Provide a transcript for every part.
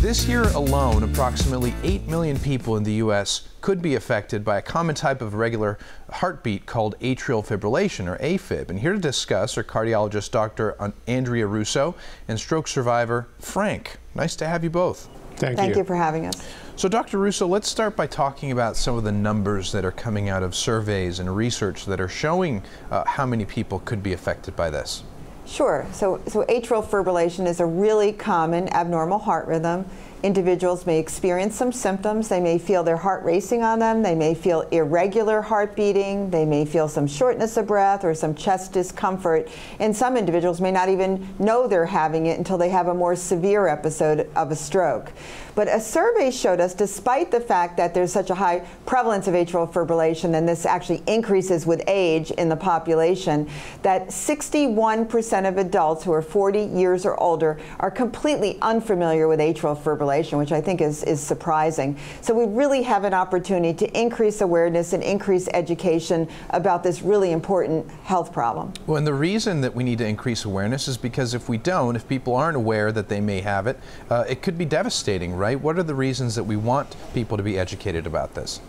This year alone, approximately 8 million people in the U.S. could be affected by a common type of irregular heartbeat called atrial fibrillation, or AFib. And here to discuss are cardiologist Dr. Andrea Russo and stroke survivor Frank. Nice to have you both. Thank you for having us. So Dr. Russo, let's start by talking about some of the numbers that are coming out of surveys and research that are showing how many people could be affected by this. Sure. So atrial fibrillation is a really common abnormal heart rhythm. Individuals may experience some symptoms. They may feel their heart racing on them. They may feel irregular heart beating. They may feel some shortness of breath or some chest discomfort. And some individuals may not even know they're having it until they have a more severe episode of a stroke. But a survey showed us, despite the fact that there's such a high prevalence of atrial fibrillation, and this actually increases with age in the population, that 61% of adults who are 40 years or older are completely unfamiliar with atrial fibrillation, which I think is surprising. So we really have an opportunity to increase awareness and increase education about this really important health problem. Well, and the reason that we need to increase awareness is because if we don't, if people aren't aware that they may have it, it could be devastating, right? What are the reasons that we want people to be educated about this?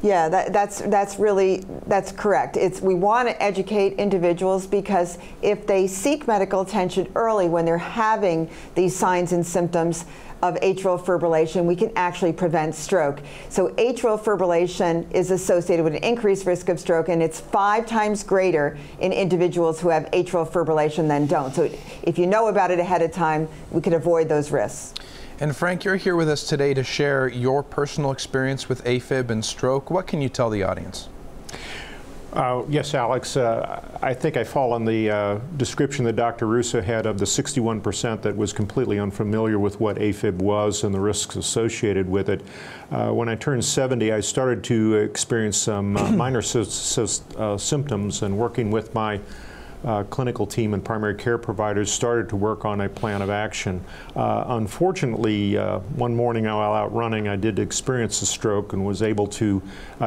Yeah, that's correct. We want to educate individuals because if they seek medical attention early when they're having these signs and symptoms of atrial fibrillation, we can actually prevent stroke. So atrial fibrillation is associated with an increased risk of stroke, and it's 5 times greater in individuals who have atrial fibrillation than don't. So if you know about it ahead of time, we can avoid those risks. And Frank, you're here with us today to share your personal experience with AFib and stroke. What can you tell the audience? Yes, Alex. I think I fall on the description that Dr. Russo had of the 61% that was completely unfamiliar with what AFib was and the risks associated with it. When I turned 70, I started to experience some minor symptoms, and working with my clinical team and primary care providers started to work on a plan of action. Unfortunately, one morning while out running, I did experience a stroke and was able to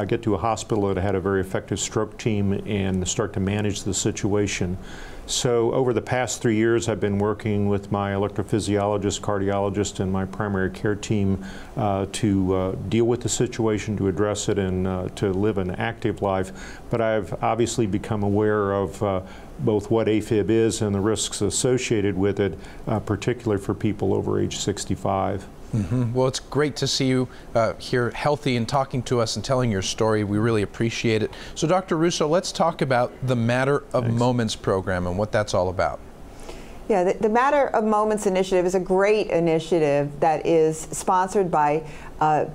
get to a hospital that had a very effective stroke team and start to manage the situation. So over the past 3 years, I've been working with my electrophysiologist, cardiologist, and my primary care team to deal with the situation, to address it, and to live an active life. But I've obviously become aware of both what AFib is and the risks associated with it, particularly for people over age 65. Mm-hmm. Well, it's great to see you here healthy and talking to us and telling your story. We really appreciate it. So Dr. Russo, let's talk about the Matter of Moments program and what that's all about. Yeah, the Matter of Moments initiative is a great initiative that is sponsored by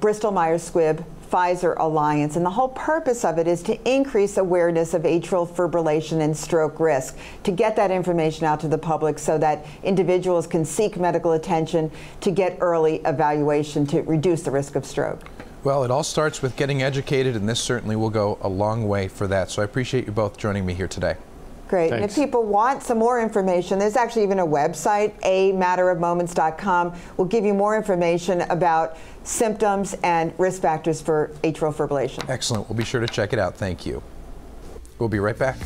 Bristol-Myers Squibb Pfizer Alliance, and the whole purpose of it is to increase awareness of atrial fibrillation and stroke risk, to get that information out to the public so that individuals can seek medical attention to get early evaluation to reduce the risk of stroke. Well, it all starts with getting educated, and this certainly will go a long way for that. So I appreciate you both joining me here today. Great. Thanks. And if people want some more information, there's actually even a website, amatterofmoments.com, will give you more information about symptoms and risk factors for atrial fibrillation. Excellent. We'll be sure to check it out. Thank you. We'll be right back.